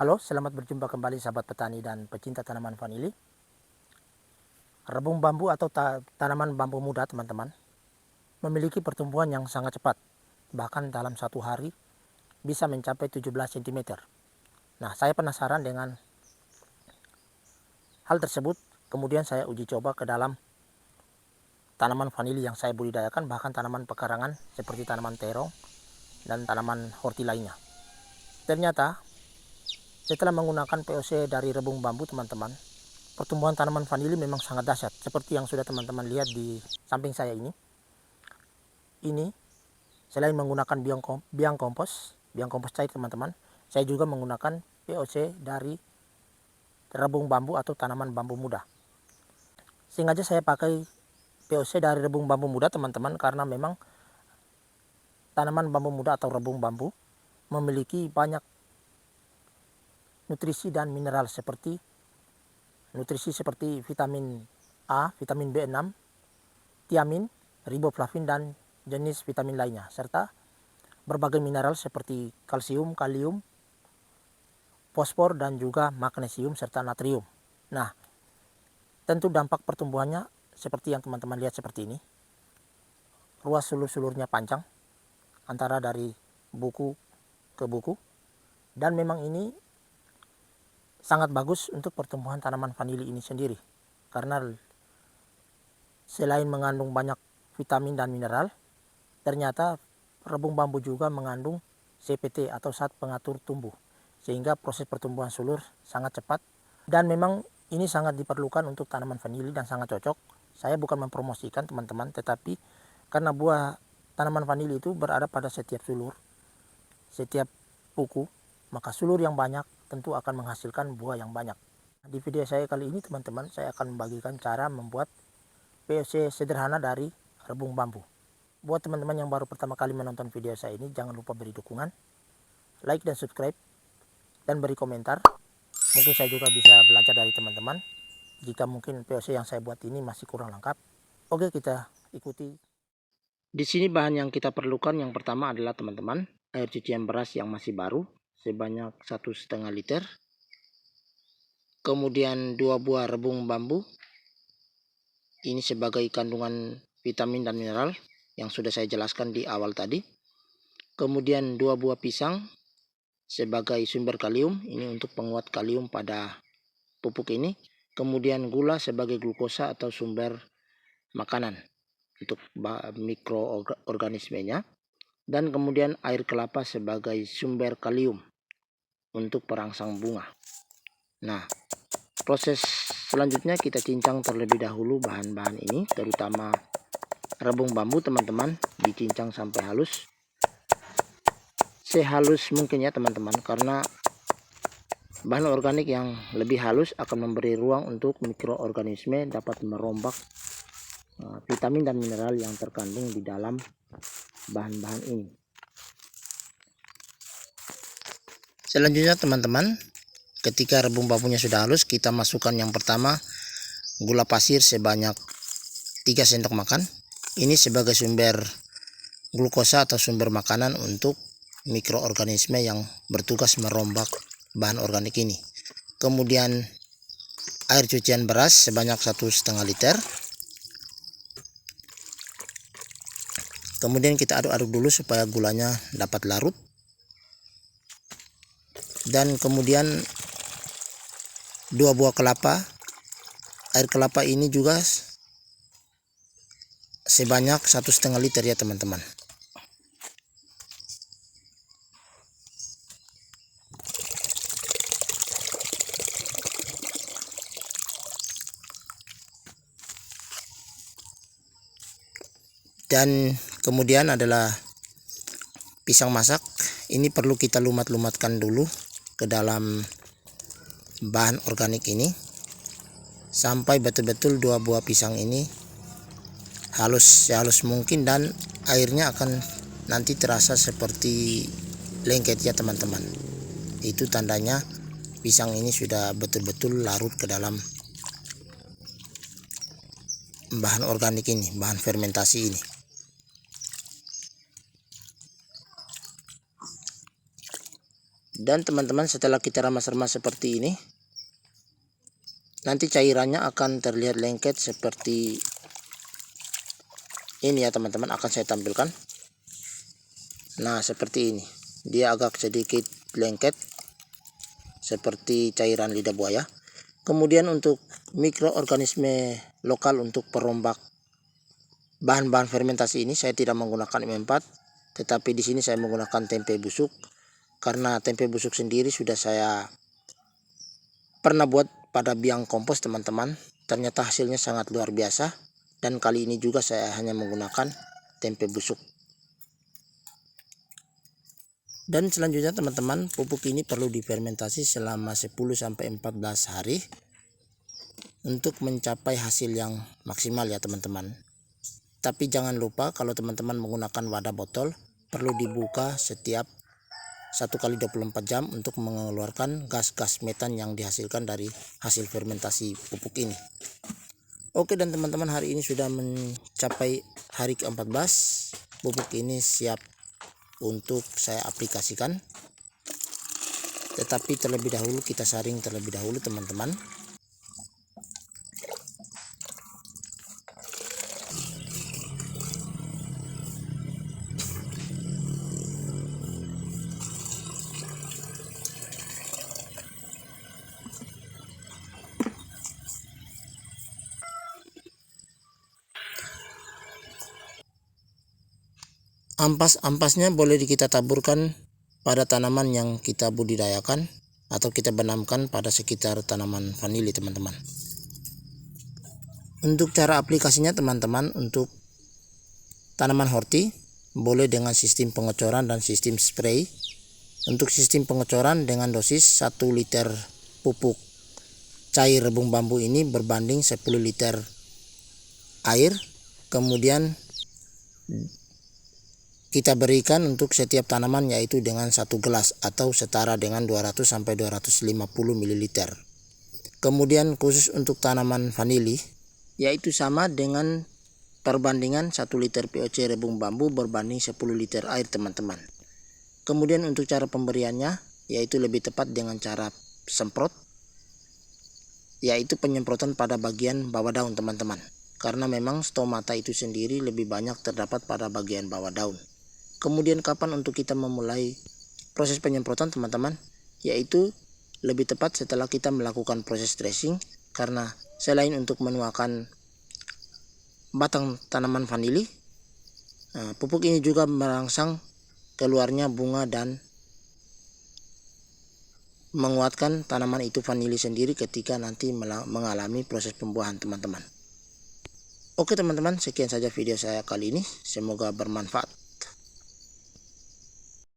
Halo, selamat berjumpa kembali sahabat petani dan pecinta tanaman vanili. Rebung bambu atau tanaman bambu muda teman-teman memiliki pertumbuhan yang sangat cepat. Bahkan dalam satu hari bisa mencapai 17 cm. Nah, saya penasaran dengan hal tersebut. Kemudian saya uji coba ke dalam tanaman vanili yang saya budidayakan, bahkan tanaman pekarangan seperti tanaman terong dan tanaman horti lainnya. Ternyata setelah menggunakan POC dari rebung bambu teman-teman, pertumbuhan tanaman vanili memang sangat dahsyat. Seperti yang sudah teman-teman lihat di samping saya ini. Ini selain menggunakan biang kompos cair teman-teman, saya juga menggunakan POC dari rebung bambu atau tanaman bambu muda. Sengaja saya pakai POC dari rebung bambu muda teman-teman, karena memang tanaman bambu muda atau rebung bambu memiliki banyak nutrisi dan mineral seperti vitamin A, vitamin B6, tiamin, riboflavin dan jenis vitamin lainnya, serta berbagai mineral seperti kalsium, kalium, fosfor dan juga magnesium serta natrium. Nah, tentu dampak pertumbuhannya seperti yang teman-teman lihat seperti ini. Ruas sulur-sulurnya panjang antara dari buku ke buku, dan memang ini sangat bagus untuk pertumbuhan tanaman vanili ini sendiri, karena selain mengandung banyak vitamin dan mineral, ternyata rebung bambu juga mengandung CPT atau zat pengatur tumbuh, sehingga proses pertumbuhan sulur sangat cepat. Dan memang ini sangat diperlukan untuk tanaman vanili dan sangat cocok. Saya bukan mempromosikan teman-teman, tetapi karena buah tanaman vanili itu berada pada setiap sulur, setiap buku, maka sulur yang banyak tentu akan menghasilkan buah yang banyak. Di video saya kali ini teman-teman, saya akan membagikan cara membuat POC sederhana dari rebung bambu. Buat teman-teman yang baru pertama kali menonton video saya ini, jangan lupa beri dukungan, like dan subscribe, dan beri komentar. Mungkin saya juga bisa belajar dari teman-teman jika mungkin POC yang saya buat ini masih kurang lengkap. Oke, kita ikuti. Di sini bahan yang kita perlukan yang pertama adalah teman-teman, air cucian beras yang masih baru sebanyak 1,5 liter. Kemudian 2 buah rebung bambu. Ini sebagai kandungan vitamin dan mineral yang sudah saya jelaskan di awal tadi. Kemudian 2 buah pisang sebagai sumber kalium, ini untuk penguat kalium pada pupuk ini. Kemudian gula sebagai glukosa atau sumber makanan untuk mikroorganismenya. Dan kemudian air kelapa sebagai sumber kalium untuk perangsang bunga. Nah, proses selanjutnya kita cincang terlebih dahulu bahan-bahan ini, terutama rebung bambu teman-teman, dicincang sampai halus. Sehalus mungkin ya teman-teman, karena bahan organik yang lebih halus akan memberi ruang untuk mikroorganisme dapat merombak vitamin dan mineral yang terkandung di dalam bahan-bahan ini. Selanjutnya teman-teman, ketika rebung bambunya sudah halus, kita masukkan yang pertama gula pasir sebanyak 3 sendok makan. Ini sebagai sumber glukosa atau sumber makanan untuk mikroorganisme yang bertugas merombak bahan organik ini. Kemudian air cucian beras sebanyak 1,5 liter. Kemudian kita aduk-aduk dulu supaya gulanya dapat larut. Dan kemudian 2 buah kelapa. Air kelapa ini juga sebanyak 1,5 liter ya teman-teman. Dan kemudian adalah pisang masak. Ini perlu kita lumat-lumatkan dulu ke dalam bahan organik ini sampai betul-betul 2 buah pisang ini halus mungkin, dan airnya akan nanti terasa seperti lengket ya teman-teman. Itu tandanya pisang ini sudah betul-betul larut ke dalam bahan organik ini, bahan fermentasi ini. Dan teman-teman, setelah kita remas-remas seperti ini, nanti cairannya akan terlihat lengket seperti ini ya teman-teman. Akan saya tampilkan. Nah, seperti ini. Dia agak sedikit lengket seperti cairan lidah buaya. Kemudian untuk mikroorganisme lokal untuk perombak bahan-bahan fermentasi ini, saya tidak menggunakan M4, tetapi di sini saya menggunakan tempe busuk. Karena tempe busuk sendiri sudah saya pernah buat pada biang kompos teman-teman. Ternyata hasilnya sangat luar biasa. Dan kali ini juga saya hanya menggunakan tempe busuk. Dan selanjutnya teman-teman, pupuk ini perlu difermentasi selama 10-14 hari untuk mencapai hasil yang maksimal ya teman-teman. Tapi jangan lupa kalau teman-teman menggunakan wadah botol, perlu dibuka setiap 1 kali 24 jam untuk mengeluarkan gas-gas metan yang dihasilkan dari hasil fermentasi pupuk ini. Oke, dan teman-teman, hari ini sudah mencapai hari ke-14. Pupuk ini siap untuk saya aplikasikan. Tetapi terlebih dahulu kita saring terlebih dahulu teman-teman. Ampas-ampasnya boleh kita taburkan pada tanaman yang kita budidayakan atau kita benamkan pada sekitar tanaman vanili teman-teman. Untuk cara aplikasinya teman-teman, untuk tanaman horti boleh dengan sistem pengecoran dan sistem spray. Untuk sistem pengecoran dengan dosis 1 liter pupuk cair rebung bambu ini berbanding 10 liter air. Kemudian kita berikan untuk setiap tanaman yaitu dengan 1 gelas atau setara dengan 200-250 ml. Kemudian khusus untuk tanaman vanili yaitu sama dengan perbandingan 1 liter POC rebung bambu berbanding 10 liter air teman-teman. Kemudian untuk cara pemberiannya yaitu lebih tepat dengan cara semprot, yaitu penyemprotan pada bagian bawah daun teman-teman. Karena memang stomata itu sendiri lebih banyak terdapat pada bagian bawah daun. Kemudian kapan untuk kita memulai proses penyemprotan teman-teman? Yaitu lebih tepat setelah kita melakukan proses dressing, karena selain untuk menuakan batang tanaman vanili, pupuk ini juga merangsang keluarnya bunga dan menguatkan tanaman itu vanili sendiri ketika nanti mengalami proses pembuahan teman-teman. Oke teman-teman, sekian saja video saya kali ini. Semoga bermanfaat.